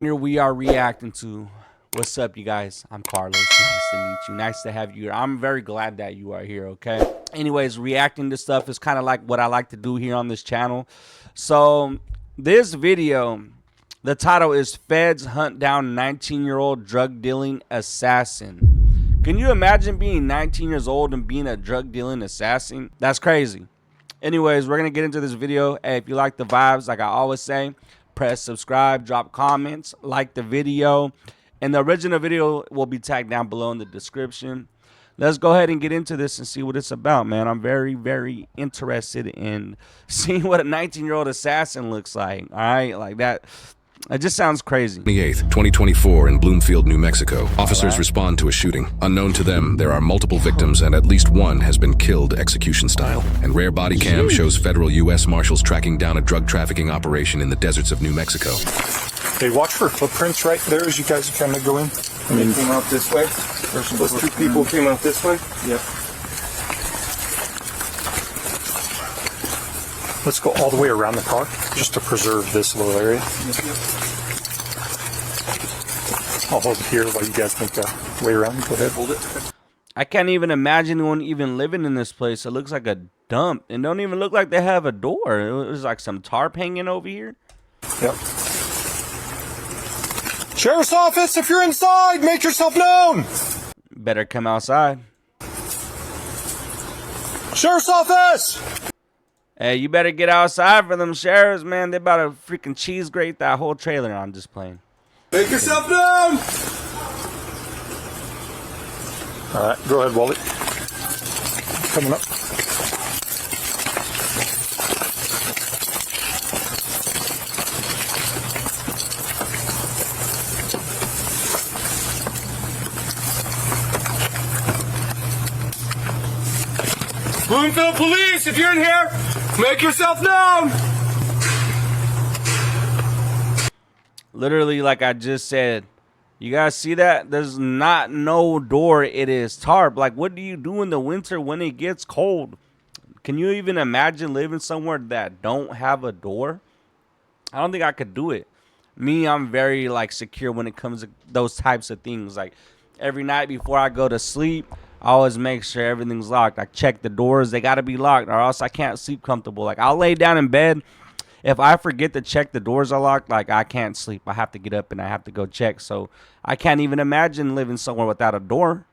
Here we are reacting to what's up, you guys. I'm Carlos. Nice to meet you. Nice to have you here. I'm very glad that you are here. Okay, anyways, reacting to stuff is kind of like what I like to do here on this channel. So this video, the title is Feds Hunt Down 19-year-old Drug Dealing Assassin. Can you imagine being 19 years old and being a drug dealing assassin? That's crazy. Anyways, we're gonna get into this video. Hey, if you like the vibes, like I always say, press subscribe, drop comments, like the video, and the original video will be tagged down below in the description. Let's go ahead and get into this and see what it's about, man. I'm very, very interested in seeing what a 19-year-old assassin looks like. All right, like that. It just sounds crazy. 28th, 2024 in Bloomfield, New Mexico. Officers respond to a shooting. Unknown to them, there are multiple victims and at least one has been killed execution style. And rare body cam shows federal U.S. Marshals tracking down a drug trafficking operation in the deserts of New Mexico. Hey, watch for footprints right there as you guys kind of go in. They came out this way. Those two people came out this way. Yep. Let's go all the way around the car just to preserve this little area. I'll hold it here while you guys make a way around. Go ahead, hold it. I can't even imagine anyone even living in this place. It looks like a dump and don't even look like they have a door. It was like some tarp hanging over here. Yep. Sheriff's office, if you're inside, make yourself known. Better come outside. Sheriff's office. Hey, you better get outside for them sheriffs, man. They about to freaking cheese grate that whole trailer. I'm just playing. Make yourself known. All right, go ahead, Wally. Coming up. Bloomfield Police, if you're in here, make yourself known. Literally, like I just said, you guys see that? There's not no door. It is tarp. Like, what do you do in the winter when it gets cold? Can you even imagine living somewhere that don't have a door? I don't think I could do it. Me, I'm very like secure when it comes to those types of things. Like every night before I go to sleep, I always make sure everything's locked. I check the doors. They got to be locked or else I can't sleep comfortable. Like I'll lay down in bed. If I forget to check the doors are locked, like I can't sleep. I have to get up and I have to go check. So I can't even imagine living somewhere without a door.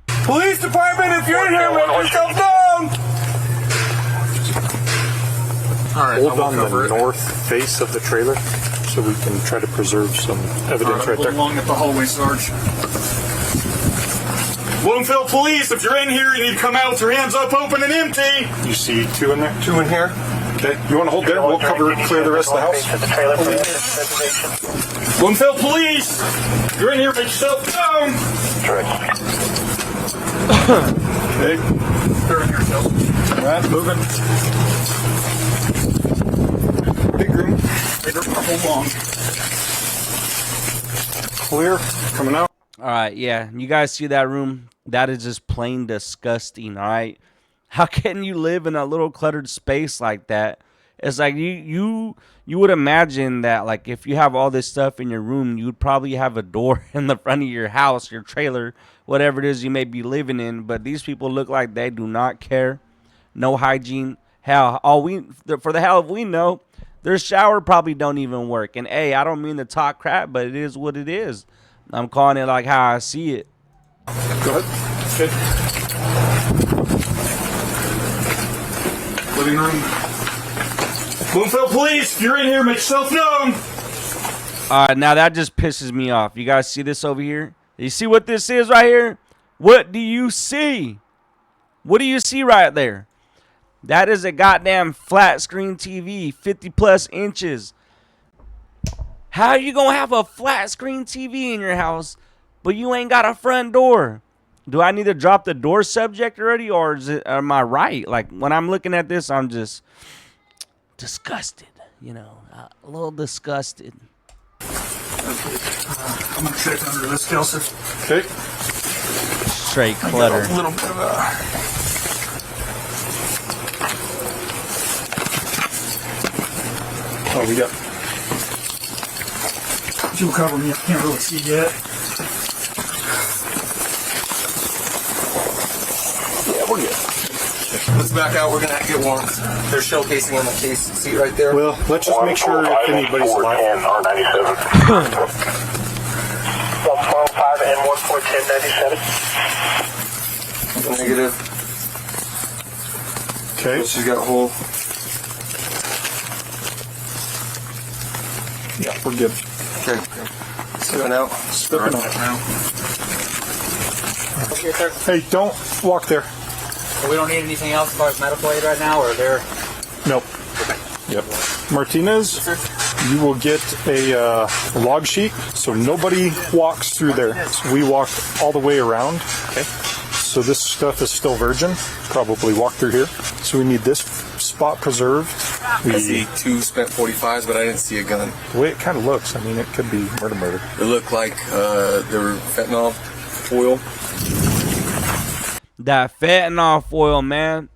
Police department, if you're in here, make yourself known. All right, hold on the north face of the trailer so we can try to preserve some evidence right there. Along at the hallway, Sarge. Bloomfield Police, if you're in here, you need to come out with your hands up, open and empty. You see two in there? Two in here. Okay, you want to hold there? We'll clear the rest of the house. Bloomfield Police, if you're in here, make yourself known. Okay. They're in here, Phil. All right, moving. Big room. Hold on. Clear. Coming out. All right, yeah. You guys see that room? That is just plain disgusting, all right? How can you live in a little cluttered space like that? It's like you would imagine that like if you have all this stuff in your room, you would probably have a door in the front of your house, your trailer, whatever it is you may be living in. But these people look like they do not care. No hygiene. Hell, for the hell if we know, their shower probably don't even work. And hey, I don't mean to talk crap, but it is what it is. I'm calling it like how I see it. Go ahead. Good. Living room. Bloomfield Police, if you're in here, make yourself known. All right, now that just pisses me off. You guys see this over here? You see what this is right here? What do you see? What do you see right there? That is a goddamn flat screen TV, 50 plus inches. How are you going to have a flat screen TV in your house, but you ain't got a front door? Do I need to drop the door subject already, or am I right? Like, when I'm looking at this, I'm just disgusted, you know, a little disgusted. I'm going to check under this, Kelsey. Okay. Straight clutter. A little bit of Oh, we got You'll cover me. I can't really see yet. Yeah, we're good. Let's back out. We're gonna get one. They're showcasing on the case seat right there. Well, let's just make sure if anybody's alive. R97. 112.5 and 1.1097. Negative. Okay. She's got a hole. Yeah, we're good. Okay. Stepping out. Stepping out. now. Okay, sir. Hey, don't walk there. We don't need anything else as far as medical aid right now, or they're... Nope. Yep. Martinez, you will get a log sheet, so nobody walks through there. So we walk all the way around. Okay. So this stuff is still virgin. Probably walk through here. So we need this spot preserved. I see 2 spent 45s, but I didn't see a gun. The way it kind of looks, I mean, it could be murder. It looked like they were fentanyl foil. That fentanyl foil, man.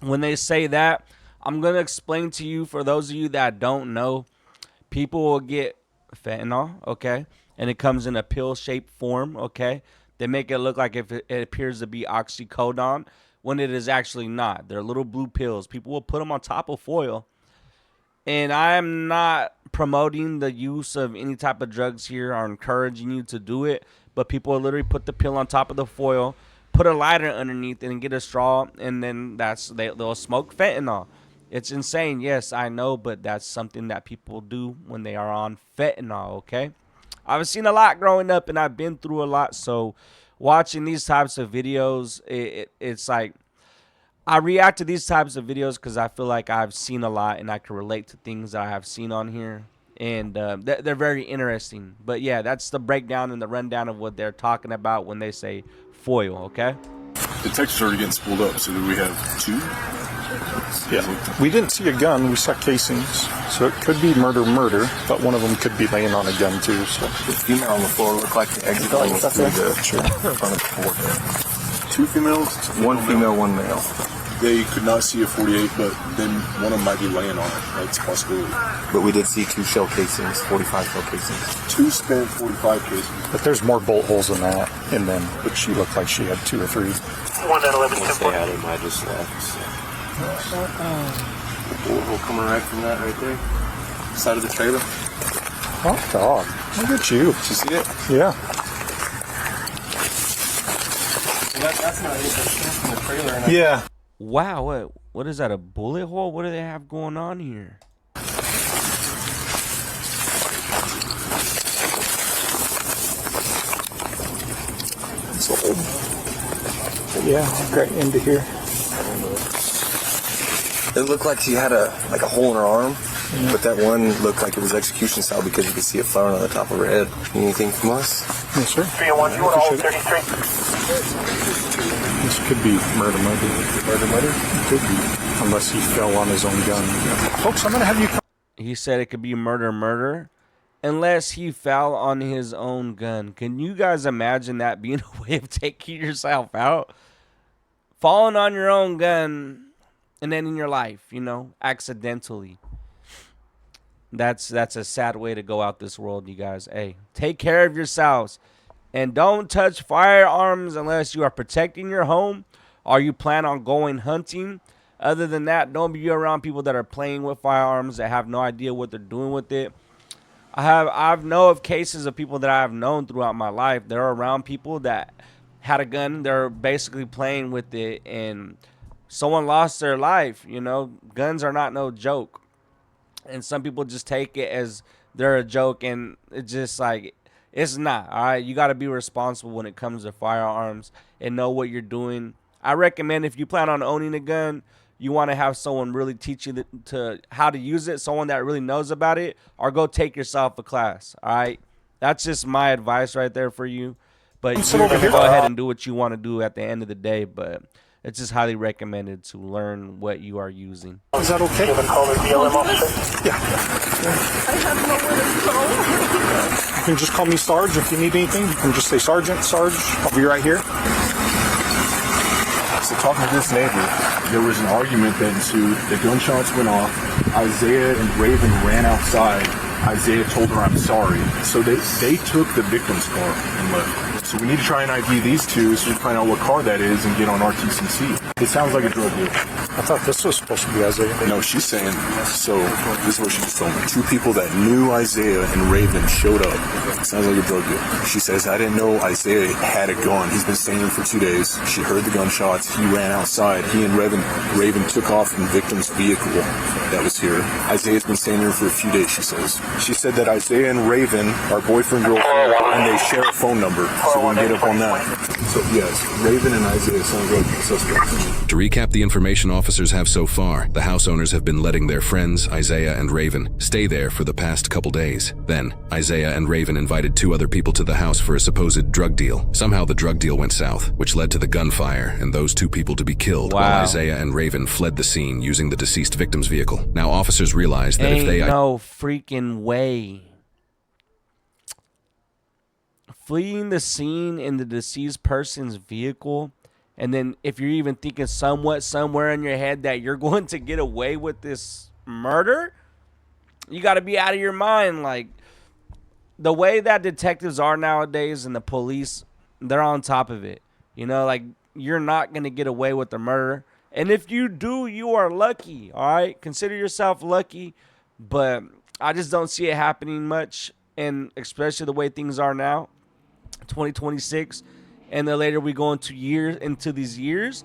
When they say that, I'm going to explain to you, for those of you that don't know, people will get fentanyl, okay? And it comes in a pill-shaped form, okay? They make it look like if it appears to be oxycodone when it is actually not. They're little blue pills. People will put them on top of foil. And I am not promoting the use of any type of drugs here or encouraging you to do it, but people will literally put the pill on top of the foil, put a lighter underneath it, and get a straw, and then they'll smoke fentanyl. It's insane. Yes, I know, but that's something that people do when they are on fentanyl, okay? I've seen a lot growing up, and I've been through a lot, so watching these types of videos, it's like I react to these types of videos because I feel like I've seen a lot, and I can relate to things that I have seen on here, and they're very interesting. But, yeah, that's the breakdown and the rundown of what they're talking about when they say foil, okay? Detectives are already getting spooled up, so do we have 2? Yeah. We didn't see a gun. We saw casings. So it could be murder, but one of them could be laying on a gun, too. So The female on the floor looked like the exit through the front of the floor. 2 females? 1 female, 1 male. They could not see a 48, but then one of them might be laying on it. That's a possibility. But we did see 2 shell casings, 45 shell casings. 2 spent 45 cases. but there's more bolt holes than that. And then, but she looked like she had 2 or 3. 1 at 11. Once they had him, I just left. So. Bullet hole coming right from that right there. Side of the trailer. Oh, dog. Look at you. Did you see it? Yeah. That's not it. That's from the trailer. And Yeah. Wow, what is that, a bullet hole? What do they have going on here? It's old. But yeah, right into here. It looked like she had a hole in her arm, but that one looked like it was execution style because you could see it flowering on the top of her head. Anything from us? Yes, sir. 301, you want all 33? This could be murder. It could be. Unless he fell on his own gun. Folks, I'm going to have you come. He said it could be murder, unless he fell on his own gun. Can you guys imagine that being a way of taking yourself out? Falling on your own gun and ending your life, you know, accidentally. That's a sad way to go out this world, you guys. Hey, take care of yourselves. And don't touch firearms unless you are protecting your home or you plan on going hunting. Other than that, don't be around people that are playing with firearms that have no idea what they're doing with it. I've know of cases of people that I've known throughout my life. They're around people that had a gun. They're basically playing with it, and someone lost their life. You know, guns are not no joke. And some people just take it as they're a joke, and it's just like, it's not. All right, you got to be responsible when it comes to firearms and know what you're doing. I recommend if you plan on owning a gun, you want to have someone really teach you to how to use it, someone that really knows about it, or go take yourself a class. All right, that's just my advice right there for you. But you can go ahead and do what you want to do at the end of the day. But it's just highly recommended to learn what you are using. Is that okay? Give a call to BLM officer. Yeah. I have nowhere to go. You can just call me Sarge if you need anything. You can just say Sergeant, Sarge. I'll be right here. So talking to this neighbor, there was an argument that ensued. The gunshots went off. Isaiah and Raven ran outside, Isaiah told her, I'm sorry. So they took the victim's car and left. So we need to try and ID these two so we can find out what car that is and get on RTCC. It sounds like a drug deal. I thought this was supposed to be Isaiah. No, she's saying, so this is what she just told me. Two people that knew Isaiah and Raven showed up. Sounds like a drug deal. She says, I didn't know Isaiah had a gun. He's been staying here for 2 days. She heard the gunshots. He ran outside. He and Raven took off in the victim's vehicle that was here. Isaiah's been staying here for a few days, she says. She said that Isaiah and Raven are boyfriend, girlfriend, and they share a phone number. So we'll get up on that. So yes, Raven and Isaiah sounds like suspects. To recap the information officers have so far, the house owners have been letting their friends, Isaiah and Raven, stay there for the past couple days. Then, Isaiah and Raven invited 2 other people to the house for a supposed drug deal. Somehow the drug deal went south, which led to the gunfire and those 2 people to be killed, while Isaiah and Raven fled the scene using the deceased victim's vehicle. Now officers realized that if they... no freaking way. Fleeing the scene in the deceased person's vehicle, and then if you're even thinking somewhere in your head that you're going to get away with this murder, you got to be out of your mind. Like, the way that detectives are nowadays and the police, they're on top of it. You know, like, you're not going to get away with the murder. And if you do, you are lucky, all right? Consider yourself lucky, but I just don't see it happening much, and especially the way things are now, 2026, and the later we go into these years,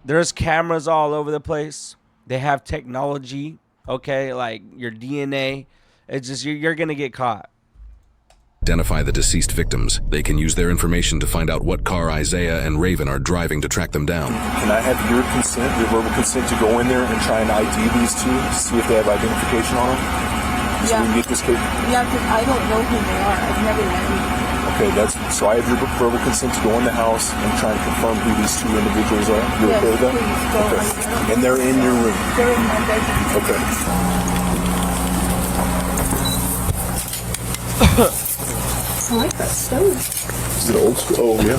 there's cameras all over the place. They have technology, okay, like your DNA. It's just you're going to get caught. Identify the deceased victims. They can use their information to find out what car Isaiah and Raven are driving to track them down. Can I have your consent, your verbal consent, to go in there and try and ID these two, to see if they have identification on them? So we can get this case? Yeah, because I don't know who they are. I've never met them. Okay, so I have your verbal consent to go in the house and try and confirm who these 2 individuals are. You okay with that? Please go. Okay. And they're in your room? They're in my bedroom. Okay. I like that stove. Is it old school? Oh, yeah.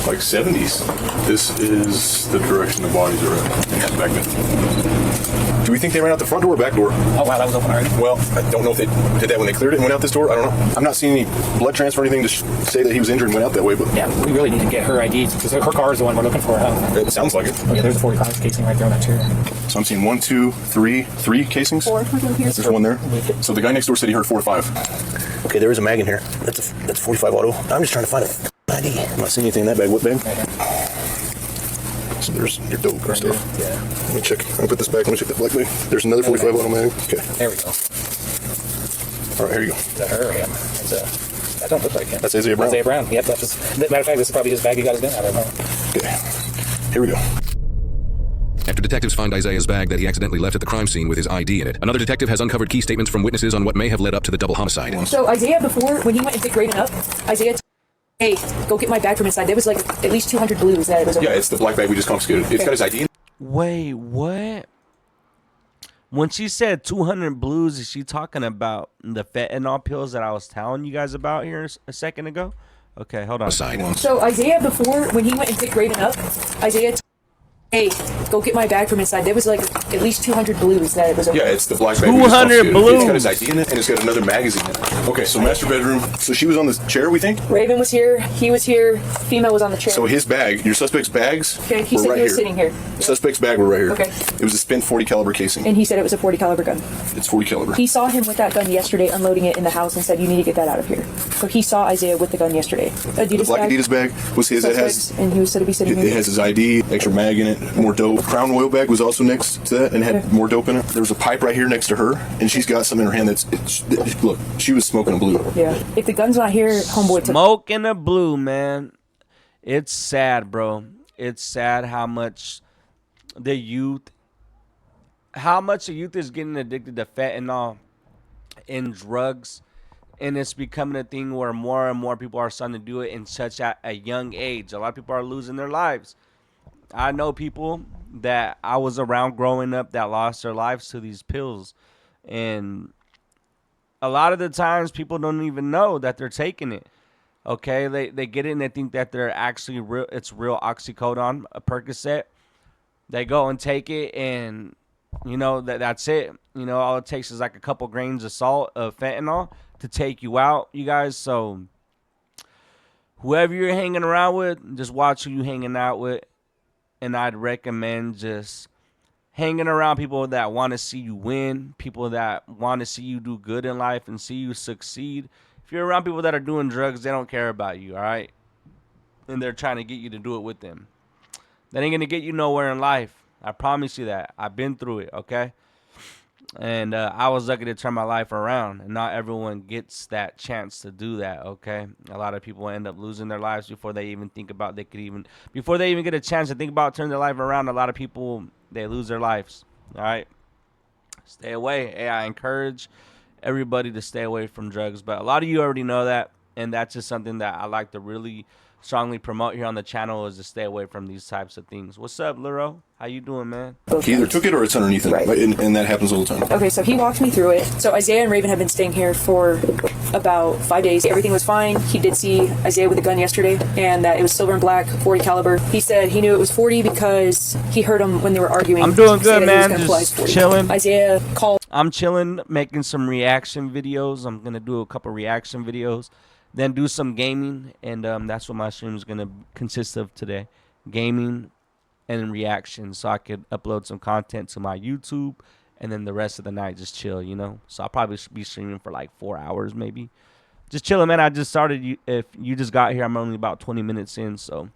Like 70s. This is the direction the bodies are at. Back then. Do we think they ran out the front door or back door? Oh, wow, that was open already. Well, I don't know if they did that when they cleared it and went out this door. I don't know. I'm not seeing any blood transfer or anything to say that he was injured and went out that way, but... Yeah, we really need to get her IDs, because her car is the one we're looking for, huh? It sounds like it. Oh, yeah, there's a 45 casing right there on that chair. So I'm seeing 1, 2, 3 casings? 4 here. There's one there. So the guy next door said he heard 4 to 5. Okay, there is a mag in here. That's 45 auto. I'm just trying to find a ID. I'm not seeing anything in that bag. What bag? So there's your dope and stuff. Yeah. Let me check. I'll put this back. Let me check that black bag. There's another 45 auto mag. Okay. There we go. All right, here you go. Is that her or him? That don't look like him. That's Isaiah Brown. Isaiah Brown. Yep, that's just... Matter of fact, this is probably his bag he got his gun out of, huh? Okay. Here we go. After detectives find Isaiah's bag that he accidentally left at the crime scene with his ID in it, another detective has uncovered key statements from witnesses on what may have led up to the double homicide. So Isaiah, before, when he went and picked Raven up, Isaiah hey, go get my bag from inside. There was like at least 200 blues that it was over. Yeah, it's the black bag we just confiscated. It's got his ID in it. Wait, what? When she said 200 blues, is she talking about the fentanyl pills that I was telling you guys about here a second ago? Okay, hold on. So Isaiah, before, when he went and picked Raven up, Isaiah hey, go get my bag from inside. There was like at least 200 blues that it was over. Yeah, it's the black bag. 200 blues. It's got his ID in it, and it's got another magazine in it. Okay, so master bedroom. So she was on the chair, we think? Raven was here. He was here. Female was on the chair. So his bag, your suspect's bags, okay, he said right he was here. sitting here. Suspect's bag were right here. Okay. It was a spent .40 caliber casing. And he said it was a .40 caliber gun. It's .40 caliber. He saw him with that gun yesterday, unloading it in the house, and said, "You need to get that out of here." So he saw Isaiah with the gun yesterday. The black Adidas bag was his. It has. And he was said to be sitting It here. has his ID, extra mag in it, more dope. Crown Royal bag was also next to that and had more dope in it. There was a pipe right here next to her, and she's got some in her hand look, she was smoking a blue. Yeah. If the gun's not here, homeboy took. Smoking a blue, man. It's sad, bro. It's sad how much the youth is getting addicted to fentanyl and drugs, and it's becoming a thing where more and more people are starting to do it in such a young age. A lot of people are losing their lives. I know people that I was around growing up that lost their lives to these pills, and a lot of the times people don't even know that they're taking it. Okay, they get it and they think that they're actually real. It's real oxycodone, a Percocet. They go and take it, and You know, that's it. You know, all it takes is like a couple grains of salt of fentanyl to take you out, you guys. So whoever you're hanging around with, just watch who you hanging out with. And I'd recommend just hanging around people that want to see you win, people that want to see you do good in life and see you succeed. If you're around people that are doing drugs, they don't care about you, all right? And they're trying to get you to do it with them. That ain't going to get you nowhere in life. I promise you that. I've been through it, okay? And I was lucky to turn my life around. And not everyone gets that chance to do that, okay? A lot of people end up losing their lives before they even think about before they even get a chance to think about turning their life around. A lot of people, they lose their lives, all right? Stay away. Hey, I encourage everybody to stay away from drugs. But a lot of you already know that. And that's just something that I like to really strongly promote here on the channel, is to stay away from these types of things. What's up, Lero? How you doing, man? He either took it or it's underneath it, Right. and that happens all the time. Okay, so he walked me through it. So Isaiah and Raven have been staying here for about 5 days. Everything was fine. He did see Isaiah with a gun yesterday, and that it was silver and black, 40 caliber. He said he knew it was 40 because he heard them when they were arguing. I'm doing He said good, that he was man. gonna pull his Just 40. chilling. Isaiah called. I'm chilling, making some reaction videos. I'm going to do a couple reaction videos, then do some gaming, and that's what my stream is going to consist of today. Gaming and reaction, so I could upload some content to my YouTube, and then the rest of the night just chill, you know? So I'll probably be streaming for like 4 hours maybe. Just chilling, man. I just started. If you just got here, I'm only about 20 minutes in, so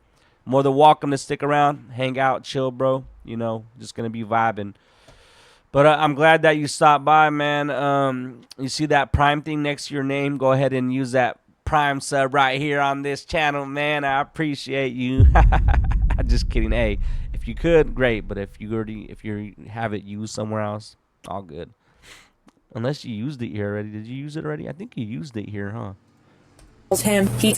more than welcome to stick around, hang out, chill, bro. You know, just going to be vibing. But I'm glad that you stopped by, man. You see that Prime thing next to your name? Go ahead and use that Prime sub right here on this channel, man. I appreciate you. I'm just kidding. Hey, if you could, great. But if you have it used somewhere else, all good. Unless you used it here already. Did you use it already? I think you used it here, huh? Him. He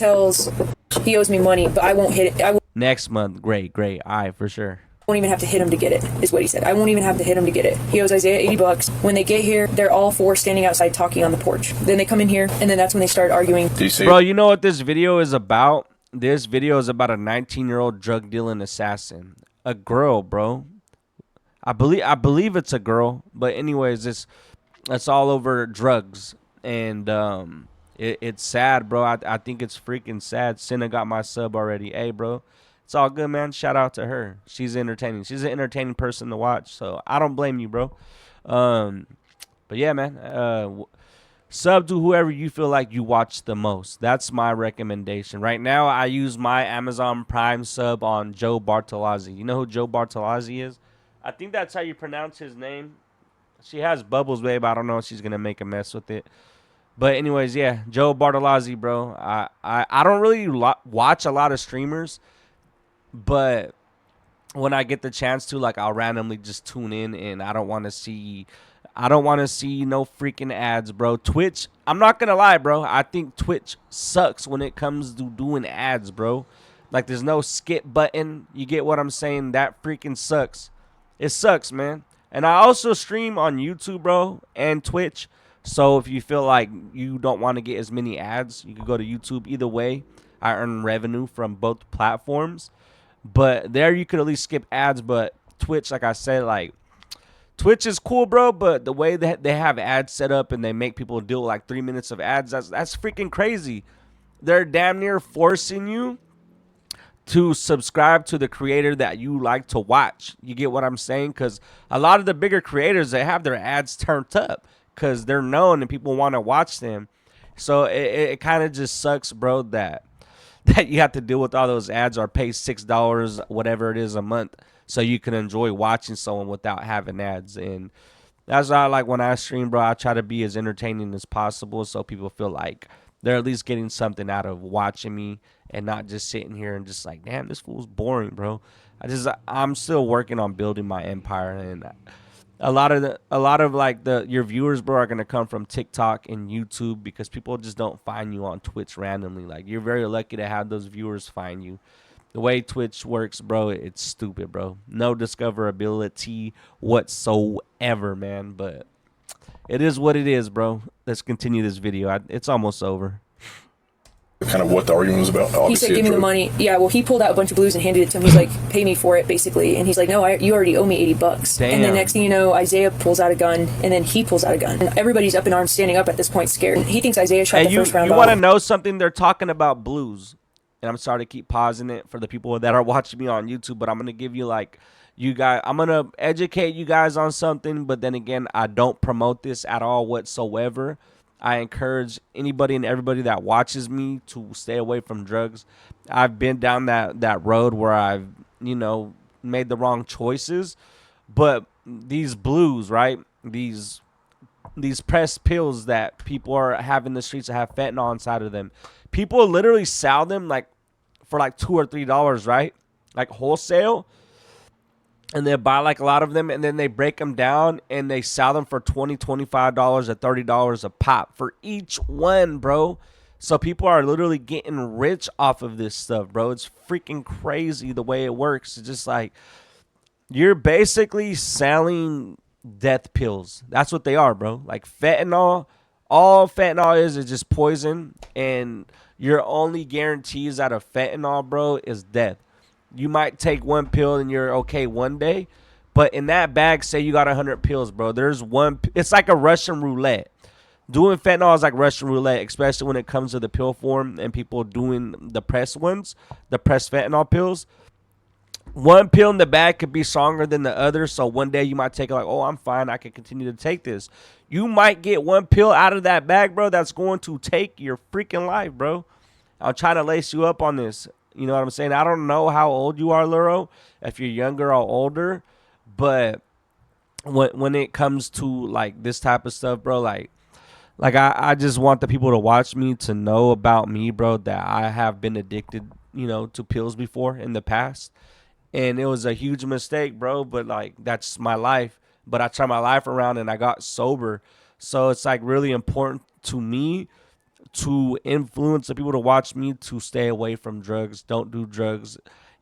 owes me money, but I won't hit it. Next month. Great. All right, for sure. Won't even have to hit him to get it, is what he said. I won't even have to hit him to get it. He owes Isaiah $80. When they get here, they're all four standing outside talking on the porch. Then they come in here, and then that's when they start arguing. Do you see? Bro, you know what this video is about? This video is about a 19-year-old drug dealing assassin. A girl, bro. I believe it's a girl. But anyways, it's all over drugs. And it's sad, bro. I think it's freaking sad. Senna got my sub already. Hey, bro. It's all good, man. Shout out to her. She's entertaining. She's an entertaining person to watch. So I don't blame you, bro. But yeah, man. Sub to whoever you feel like you watch the most. That's my recommendation. Right now, I use my Amazon Prime sub on Joe Bartolozzi. You know who Joe Bartolozzi is? I think that's how you pronounce his name. She has bubbles, babe. I don't know if she's going to make a mess with it. But anyways, yeah. Joe Bartolozzi, bro. I don't really watch a lot of streamers. But when I get the chance to, like, I'll randomly just tune in, and I don't want to see no freaking ads, bro. Twitch, I'm not going to lie, bro. I think Twitch sucks when it comes to doing ads, bro. Like, there's no skip button. You get what I'm saying? That freaking sucks. It sucks, man. And I also stream on YouTube, bro, and Twitch. So if you feel like you don't want to get as many ads, you can go to YouTube. Either way, I earn revenue from both platforms. But there you could at least skip ads. But Twitch, like I said, like, Twitch is cool, bro. But the way that they have ads set up and they make people deal with like 3 minutes of ads, that's freaking crazy. They're damn near forcing you to subscribe to the creator that you like to watch. You get what I'm saying? Because a lot of the bigger creators, they have their ads turned up because they're known and people want to watch them. So it kind of just sucks, bro, that you have to deal with all those ads or pay $6, whatever it is, a month, so you can enjoy watching someone without having ads. And that's why, like, when I stream, bro, I try to be as entertaining as possible so people feel like they're at least getting something out of watching me and not just sitting here and just like, damn, this fool's boring, bro. I'm still working on building my empire, and a lot of like your viewers, bro, are gonna come from TikTok and YouTube because people just don't find you on Twitch randomly. Like, you're very lucky to have those viewers find you. The way Twitch works, bro, it's stupid, bro. No discoverability whatsoever, man. But it is what it is, bro. Let's continue this video. It's almost over. kind of what the argument was about? He Obviously, said, give me the money. Yeah, well, he pulled out a bunch of blues and handed it to him. He's like, pay me for it, basically. And he's like, no, you already owe me $80. Damn. And the next thing you know, Isaiah pulls out a gun, and then he pulls out a gun. And everybody's up in arms, standing up at this point, scared. He thinks Isaiah shot the first round You off. want to know something? They're talking about blues. And I'm sorry to keep pausing it for the people that are watching me on YouTube, but I'm going to give you like, I'm going to educate you guys on something, but then again, I don't promote this at all whatsoever. I encourage anybody and everybody that watches me to stay away from drugs. I've been down that road where I've, made the wrong choices, but these blues, right? These pressed pills that people are having in the streets that have fentanyl inside of them. People literally sell them for $2 or $3, right? Like wholesale. And they buy like a lot of them, and then they break them down and they sell them for $20, $25, or $30 a pop for each one, bro. So people are literally getting rich off of this stuff, bro. It's freaking crazy the way it works. It's just like you're basically selling death pills. That's what they are, bro. Like fentanyl. All fentanyl is just poison, and your only guarantees out of fentanyl, bro, is death. You might take one pill and you're okay one day, but in that bag, say you got 100 pills, bro. There's one. It's like a Russian roulette. Doing fentanyl is like Russian roulette, especially when it comes to the pill form and people doing the pressed ones, the pressed fentanyl pills. One pill in the bag could be stronger than the other, so one day you might take it like, oh, I'm fine, I can continue to take this. You might get one pill out of that bag, bro, that's going to take your freaking life, bro. I'm trying to lace you up on this. You know what I'm saying? I don't know how old you are, Luro, if you're younger or older, but when it comes to like this type of stuff, bro, like I just want the people to watch me to know about me, bro, that I have been addicted, to pills before in the past. And it was a huge mistake, bro, but like that's my life. But I turned my life around and I got sober. So it's like really important to me to influence the people to watch me to stay away from drugs. Don't do drugs.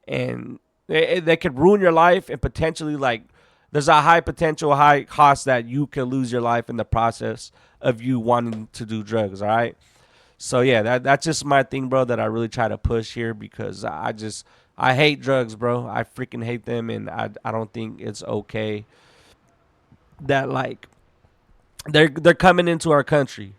And they could ruin your life, and potentially like there's a high potential, high cost that you can lose your life in the process of you wanting to do drugs. All right. So yeah, that's just my thing, bro, that I really try to push here, because I hate drugs, bro. I freaking hate them. And I don't think it's okay that like they're coming into our country.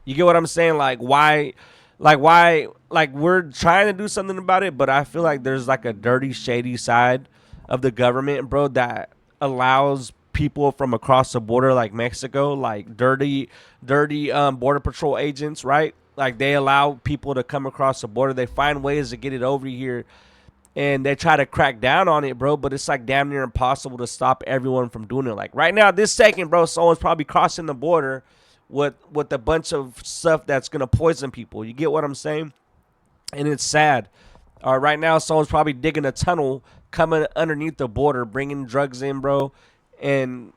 You get what I'm saying? Like why, we're trying to do something about it, but I feel like there's like a dirty, shady side of the government, bro, that allows people from across the border, like Mexico, like dirty border patrol agents, right? Like they allow people to come across the border. They find ways to get it over here, and they try to crack down on it, bro, but it's like damn near impossible to stop everyone from doing it. Like right now, this second, bro, someone's probably crossing the border with a bunch of stuff that's going to poison people. You get what I'm saying? And it's sad. Right now, someone's probably digging a tunnel, coming underneath the border, bringing drugs in, bro. And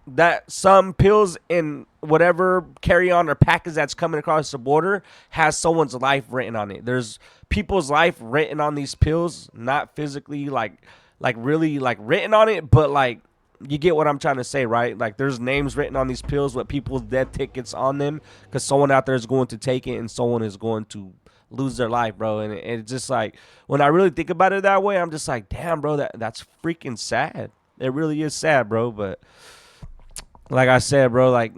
that some pills in whatever carry-on or package that's coming across the border has someone's life written on it. There's people's life written on these pills, not physically like really like written on it, but like, you get what I'm trying to say, right? Like there's names written on these pills with people's death tickets on them, because someone out there is going to take it and someone is going to lose their life, bro. And it's just like, when I really think about it that way, I'm just like, damn, bro, that's freaking sad. It really is sad, bro. But like I said, bro, like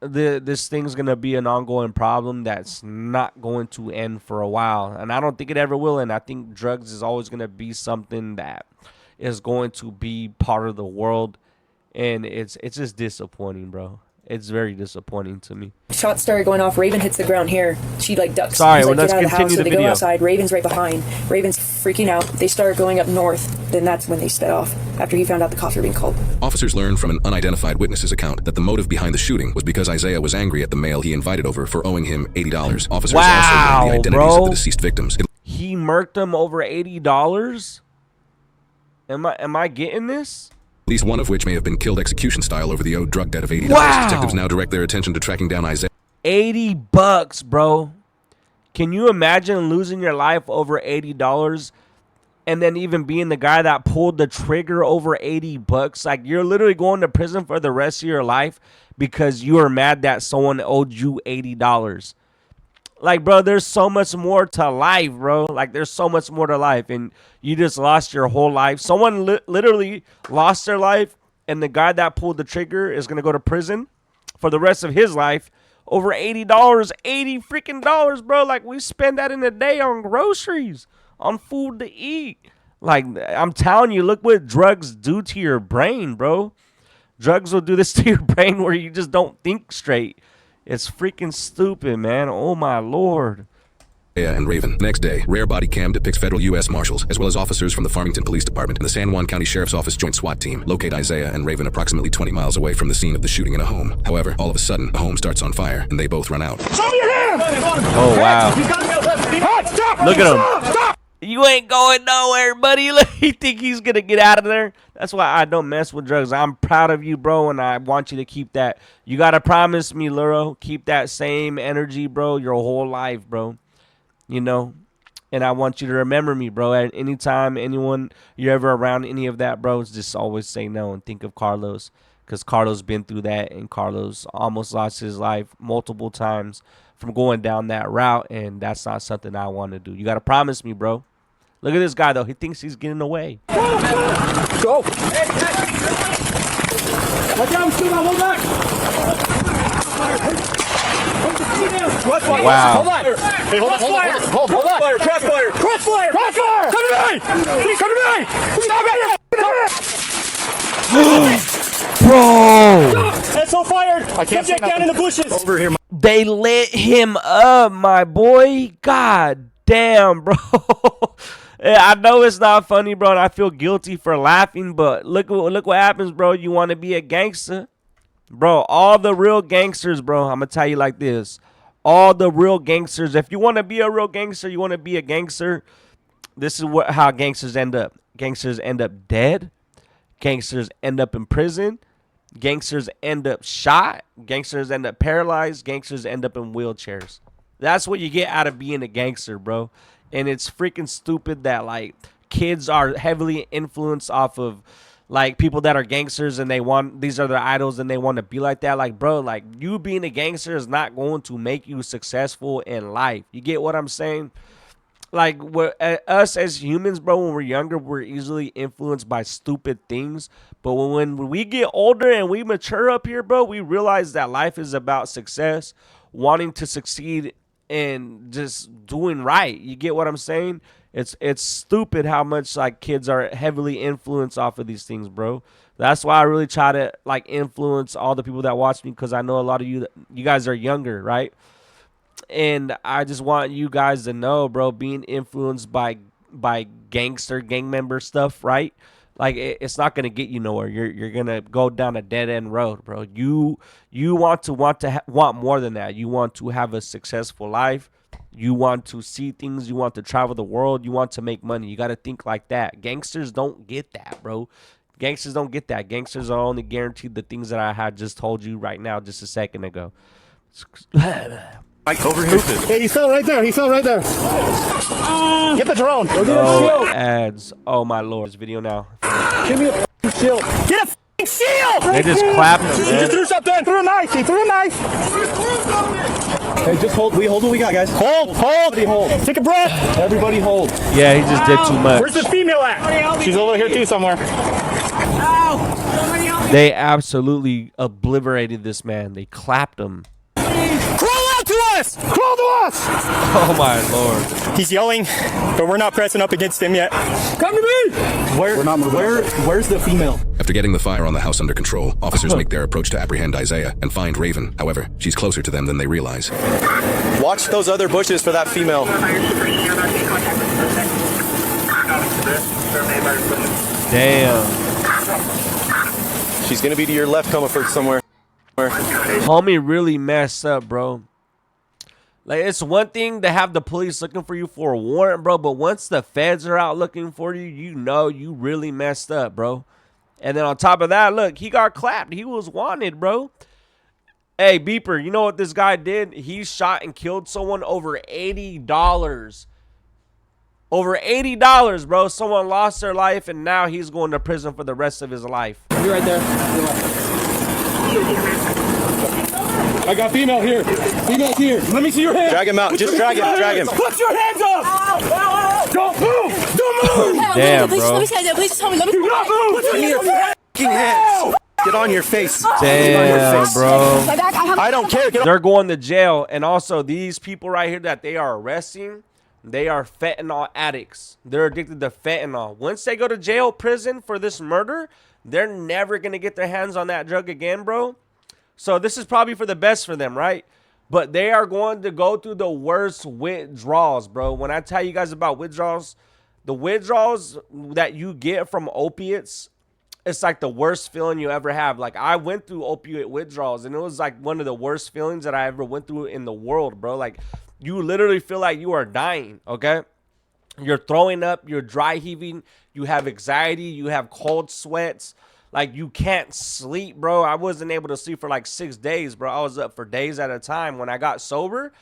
this thing's going to be an ongoing problem that's not going to end for a while. And I don't think it ever will. And I think drugs is always going to be something that is going to be part of the world. And it's just disappointing, bro. It's very disappointing to me. Shots started going off. Raven hits the ground here. She like ducks. Sorry, Like, let's get out of the continue house. So the they video. go outside. Raven's right behind. Raven's freaking out. They start going up north. Then that's when they sped off after he found out the cops were being called. Officers learned from an unidentified witness's account that the motive behind the shooting was because Isaiah was angry at the male he invited over for owing him $80. Officers also learned the identities of the deceased victims. He murked them over $80? Am I getting this? At least one of which may have been killed execution style over the owed drug debt of $80. Wow. Detectives now direct their attention to tracking down Isaiah. $80, bro. Can you imagine losing your life over $80 and then even being the guy that pulled the trigger over $80? Like, you're literally going to prison for the rest of your life because you are mad that someone owed you $80. Like, bro, there's so much more to life, bro. Like, there's so much more to life, and you just lost your whole life. Someone literally lost their life, and the guy that pulled the trigger is gonna go to prison for the rest of his life. Over $80, $80 freaking dollars, bro. Like, we spend that in a day on groceries, on food to eat. Like, I'm telling you, look what drugs do to your brain, bro. Drugs will do this to your brain where you just don't think straight. It's freaking stupid, man. Oh, my Lord. And Raven. Next day, rare body cam depicts federal U.S. Marshals, as well as officers from the Farmington Police Department and the San Juan County Sheriff's Office Joint SWAT Team, locate Isaiah and Raven approximately 20 miles away from the scene of the shooting in a home. However, all of a sudden, the home starts on fire, and they both run out. Show me your hands! Oh, wow. Look at him. Stop! You ain't going nowhere, buddy. You think he's going to get out of there? That's why I don't mess with drugs. I'm proud of you, bro, and I want you to keep that. You got to promise me, Luro, keep that same energy, bro, your whole life, bro. You know? And I want you to remember me, bro. At any time, anyone you're ever around any of that, bro, just always say no and think of Carlos. Because Carlos been through that, and Carlos almost lost his life multiple times from going down that route, and that's not something I want to do. You got to promise me, bro. Look at this guy, though. He thinks he's getting away. Go! Watch out, shoot on, hold back! Wow. Hold on! Hey, hold on! Hold on! Crossfire! Crossfire! Crossfire! Come to me! Come to me! Stop it! Bro! SO fired! I can't subject down in the bushes! Over here. They lit him up, my boy. God damn, bro. I know it's not funny, bro, and I feel guilty for laughing, but look what happens, bro. You want to be a gangster? Bro, all the real gangsters, bro, I'm going to tell you like this. All the real gangsters, if you want to be a real gangster, you want to be a gangster, this is how gangsters end up. Gangsters end up dead. Gangsters end up in prison. Gangsters end up shot. Gangsters end up paralyzed. Gangsters end up in wheelchairs. That's what you get out of being a gangster, bro. And it's freaking stupid that, like, kids are heavily influenced off of, like, people that are gangsters and these are their idols and they want to be like that. Like, bro, like, you being a gangster is not going to make you successful in life. You get what I'm saying? Like, us as humans, bro, when we're younger, we're easily influenced by stupid things. But when we get older and we mature up here, bro, we realize that life is about success, wanting to succeed, and just doing right. You get what I'm saying? It's stupid how much, like, kids are heavily influenced off of these things, bro. That's why I really try to, like, influence all the people that watch me, because I know a lot of you guys are younger, right? And I just want you guys to know, bro, being influenced by gang member stuff, right? Like, it's not gonna get you nowhere. You're gonna go down a dead end road, bro. You want more than that. You want to have a successful life. You want to see things. You want to travel the world. You want to make money. You got to think like that. Gangsters don't get that, bro. Gangsters don't get that. Gangsters are only guaranteed the things that I had just told you right now, just a second ago. Like over here. Hey, he fell right there. He fell right there. Get the drone. Oh, ads. Oh, my Lord. This video now. Give me a shield. Get a shield. They just clapped him, He man. threw something. He threw a knife. He threw a knife. Hey, just hold. We hold what we got, guys. Hold. Everybody hold. Take a breath. Everybody hold. Yeah, he just did too much. Where's the female at? She's over here too somewhere. They absolutely obliterated this man. They clapped him. Crawl out to us! Crawl to us! Oh, my Lord. He's yelling, but we're not pressing up against him yet. Come to me! Where's the female? After getting the fire on the house under control, officers make their approach to apprehend Isaiah and find Raven. However, she's closer to them than they realize. Watch those other bushes for that female. Damn. She's gonna be to your left, Comerford somewhere. Homie really messed up, bro. Like, it's one thing to have the police looking for you for a warrant, bro, but once the feds are out looking for you, you know you really messed up, bro. And then on top of that, look, he got clapped. He was wanted, bro. Hey, Beeper, you know what this guy did? He shot and killed someone over $80. Over $80, bro. Someone lost their life, and now he's going to prison for the rest of his life. You're right there. I got female here. Female's here. Let me see your hands. Drag him out. Just drag him. Drag him. Put your hands up. Don't move. Don't move. Damn, bro. Please tell me. Let me Do not move. Put your fucking hands. Get on your face. Damn, bro. I don't care. Get on. They're going to jail. And also, these people right here that they are arresting, they are fentanyl addicts. They're addicted to fentanyl. Once they go to jail, prison for this murder, they're never going to get their hands on that drug again, bro. So this is probably for the best for them, right? But they are going to go through the worst withdrawals, bro. When I tell you guys about withdrawals, the withdrawals that you get from opiates, it's like the worst feeling you ever have. Like, I went through opiate withdrawals, and it was like one of the worst feelings that I ever went through in the world, bro. Like, you literally feel like you are dying, okay? You're throwing up, you're dry heaving, you have anxiety, you have cold sweats. Like, you can't sleep, bro. I wasn't able to sleep for like 6 days, bro. I was up for days at a time when I got sober.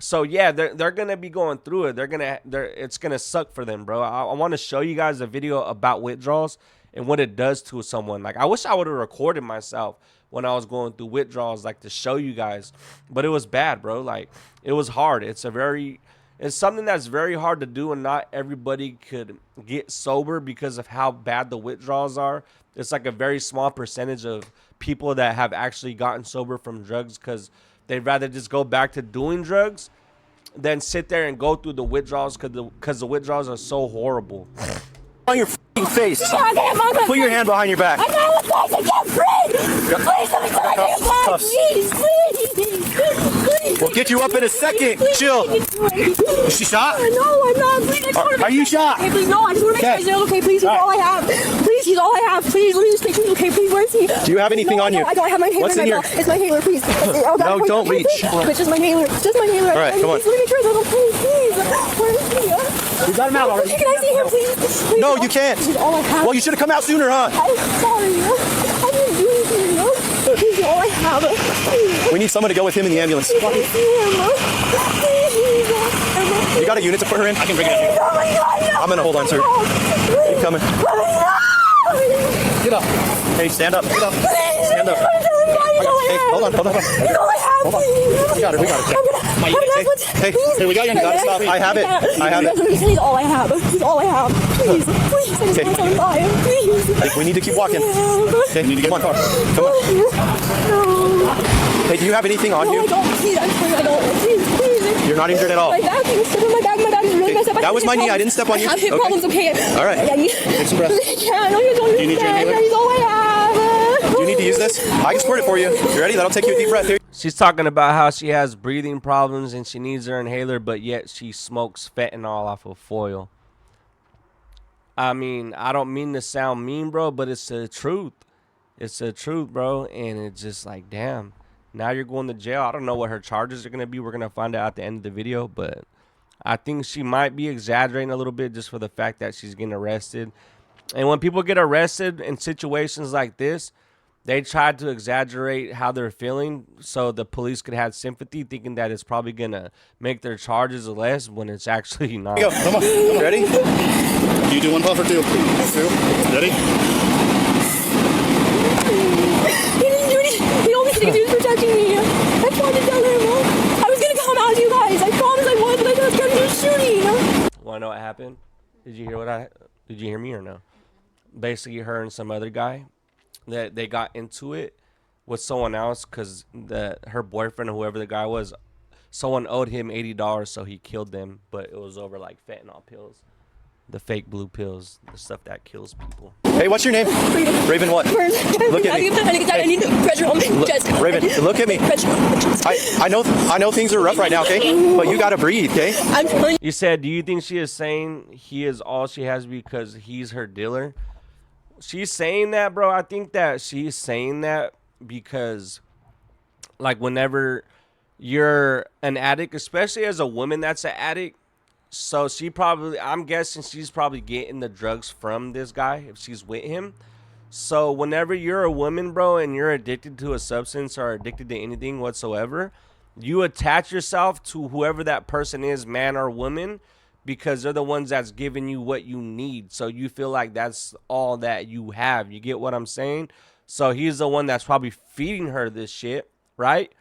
So yeah, they're gonna be going through it. It's gonna suck for them, bro. I want to show you guys a video about withdrawals and what it does to someone. Like, I wish I would have recorded myself when I was going through withdrawals, like, to show you guys. But it was bad, bro. Like, it was hard. It's something that's very hard to do, and not everybody could get sober because of how bad the withdrawals are. It's like a very small percentage of people that have actually gotten sober from drugs because they'd rather just go back to doing drugs than sit there and go through the withdrawals because the withdrawals are so horrible. On your fucking face. Put your hand behind your back. I can't breathe. Please let me tell you. Please, please. We'll get you up in a second. Chill. Is she shot? No, I'm not. Please, I just want to Are you shot? Okay, please, no. I just want to make sure he's okay. Please, he's all I have. Please, he's all I have. Please, let me just make sure he's okay. Please, where is he? Do you have anything on you? I don't have my inhaler. What's in here? It's my inhaler, please. No, don't reach. It's just my inhaler. Just my inhaler. All right, come on. Please, let me make sure he's okay. Please. Where is he? You got him out already. Can I see him, please? No, you can't. He's all I have. Well, you should have come out sooner, huh? I'm sorry. I didn't do anything, you know? He's all I have. Please. We need someone to go with him in the ambulance. Can I see him? You got a unit to put her in? I can bring it in. Oh my God, no. I'm gonna hold on, sir. Please. Keep coming. Please. Get up. Hey, stand up. Get up. Please. Stand up. Hey, hold on. He's all I have. Hold on. We got it. Hey, we got you. You gotta stop. I have it. He's all I have. He's all I have. Please. Please. I just want to buy him. Please. We need to keep walking. Okay, need to get in my car. Come on. No. Hey, do you have anything on No, you? I don't. Please. I'm sorry. I don't. Please. You're not injured at all. My back. You step on my back. My back is really messed up. That was my knee. I didn't step on you. I have hip Okay. problems. Okay. All right. Yeah, Take some breath. I can't. I know you don't understand. Do you need your inhaler? He's all I have. Do you need to use this? I can squirt it for you. You ready? That'll take you a deep breath. Here. She's talking about how she has breathing problems and she needs her inhaler, but yet she smokes fentanyl off of foil. I mean, I don't mean to sound mean, bro, but it's the truth. It's the truth, bro. And it's just like, damn, now you're going to jail. I don't know what her charges are going to be. We're going to find out at the end of the video, but I think she might be exaggerating a little bit just for the fact that she's getting arrested. And when people get arrested in situations like this, they try to exaggerate how they're feeling so the police could have sympathy, thinking that it's probably going to make their charges less when it's actually not. Here you go. Come on. Ready? Do you do one puff or two? Two. Ready? He didn't do anything. He only said he was protecting me. I tried to tell him. I was going to come out to you guys. I promised I would, but I was going to do shooting. Want to know what happened? Did you hear me or no? Basically, her and some other guy, that they got into it with someone else because her boyfriend or whoever the guy was, someone owed him $80, so he killed them, but it was over like fentanyl pills, the fake blue pills, the stuff that kills people. Hey, what's your name? Raven what? Look at me. I need pressure on my chest. Raven, look at me. I know things are rough right now, okay? But you gotta breathe, okay? I'm telling you. You said, do you think she is saying he is all she has because he's her dealer? She's saying that, bro. I think that she's saying that because, like, whenever you're an addict, especially as a woman that's an addict, so she probably, I'm guessing she's probably getting the drugs from this guy if she's with him. So whenever you're a woman, bro, and you're addicted to a substance or addicted to anything whatsoever, you attach yourself to whoever that person is, man or woman, because they're the ones that's giving you what you need. So you feel like that's all that you have. You get what I'm saying? So he's the one that's probably feeding her this shit, right?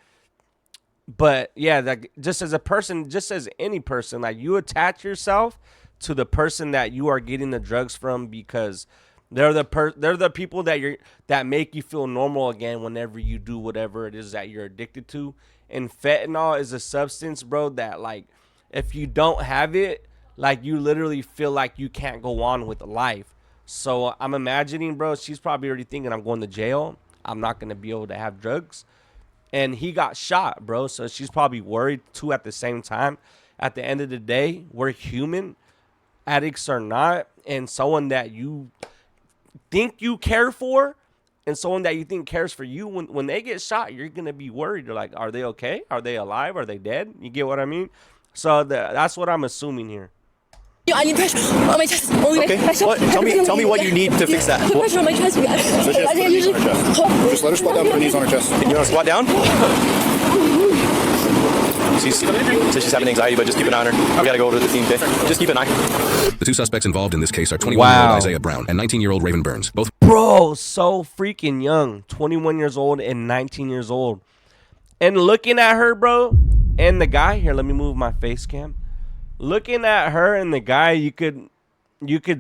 But yeah, like just as a person, just as any person, like you attach yourself to the person that you are getting the drugs from because they're the people that make you feel normal again whenever you do whatever it is that you're addicted to. And fentanyl is a substance, bro, that like if you don't have it, like you literally feel like you can't go on with life. So I'm imagining, bro, she's probably already thinking I'm going to jail. I'm not going to be able to have drugs. And he got shot, bro. So she's probably worried too at the same time. At the end of the day, we're human, addicts or not. And someone that you think you care for and someone that you think cares for you, when they get shot, you're going to be worried. You're like, are they okay? Are they alive? Are they dead? You get what I mean? So that's what I'm assuming here. I need pressure on my chest. Okay. What? Tell me what you need to fix that. Put pressure on my chest. Just let her squat down, put her knees on her chest. You want to squat down? She's having anxiety, but just keep an eye on her. We gotta go over to the team, okay? Just keep an eye. The two suspects involved in this case are 21-year-old Isaiah Brown and 19-year-old Raven Burns. Both Bro, so freaking young. 21 years old and 19 years old. And looking at her, bro, and the guy, here, let me move my face cam. Looking at her and the guy, you could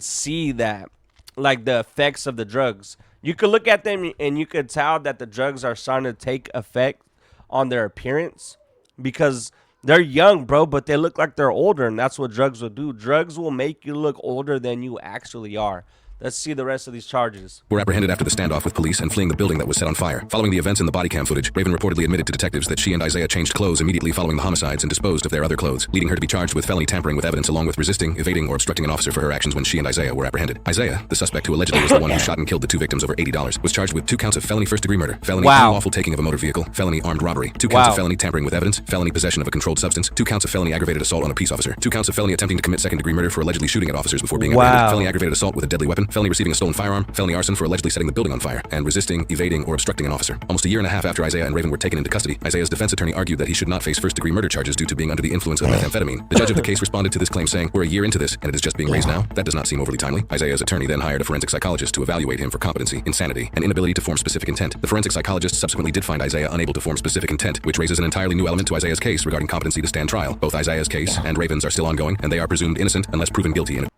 see that, like the effects of the drugs. You could look at them and you could tell that the drugs are starting to take effect on their appearance because they're young, bro, but they look like they're older, and that's what drugs will do. Drugs will make you look older than you actually are. Let's see the rest of these charges. were apprehended after the standoff with police and fleeing the building that was set on fire. Following the events in the body cam footage, Raven reportedly admitted to detectives that she and Isaiah changed clothes immediately following the homicides and disposed of their other clothes, leading her to be charged with felony tampering with evidence along with resisting, evading, or obstructing an officer for her actions when she and Isaiah were apprehended. Isaiah, the suspect who allegedly was the one who shot and killed the two victims over $80, was charged with 2 counts of felony first-degree murder, felony unlawful taking of a motor vehicle, felony armed robbery, 2 counts of felony tampering with evidence, felony possession of a controlled substance, 2 counts of felony aggravated assault on a peace officer, 2 counts of felony attempting to commit second-degree murder for allegedly shooting at officers before being apprehended, felony aggravated assault with a deadly weapon, felony receiving a stolen firearm, felony arson for allegedly setting the building on fire, and resisting, evading, or obstructing an officer. Almost a year and a half after Isaiah and Raven were taken into custody, Isaiah's defense attorney argued that he should not face first-degree murder charges due to being under the influence of methamphetamine. The judge of the case responded to this claim saying, "We're a year into this, and it is just being raised now. That does not seem overly timely." Isaiah's attorney then hired a forensic psychologist to evaluate him for competency, insanity, and inability to form specific intent. The forensic psychologist subsequently did find Isaiah unable to form specific intent, which raises an entirely new element to Isaiah's case regarding competency to stand trial. Both Isaiah's case and Raven's are still ongoing, and they are presumed innocent unless proven guilty in a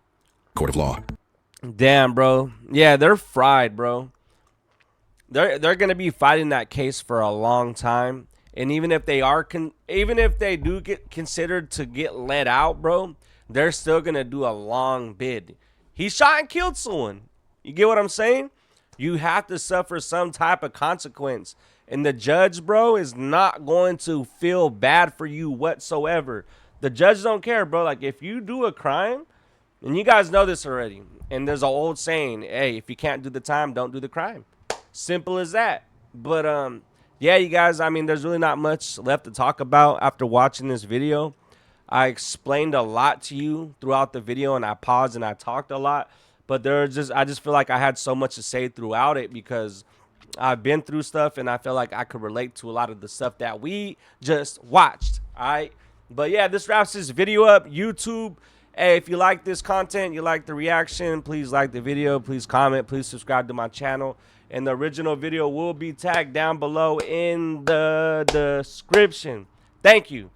court of law. Damn, bro. Yeah, they're fried, bro. They're gonna be fighting that case for a long time, and even if they are even if they do get considered to get let out, bro, they're still gonna do a long bid. He shot and killed someone. You get what I'm saying? You have to suffer some type of consequence, and the judge, bro, is not going to feel bad for you whatsoever. The judge don't care, bro. Like if you do a crime, and you guys know this already, and there's an old saying, hey, if you can't do the time, don't do the crime. Simple as that. But yeah, you guys, I mean, there's really not much left to talk about after watching this video. I explained a lot to you throughout the video, and I paused and I talked a lot, but I just feel like I had so much to say throughout it because I've been through stuff, and I feel like I could relate to a lot of the stuff that we just watched. All right, but yeah, this wraps this video up. YouTube, hey, if you like this content, you like the reaction, please like the video, please comment, please subscribe to my channel. And the original video will be tagged down below in the description. Thank you.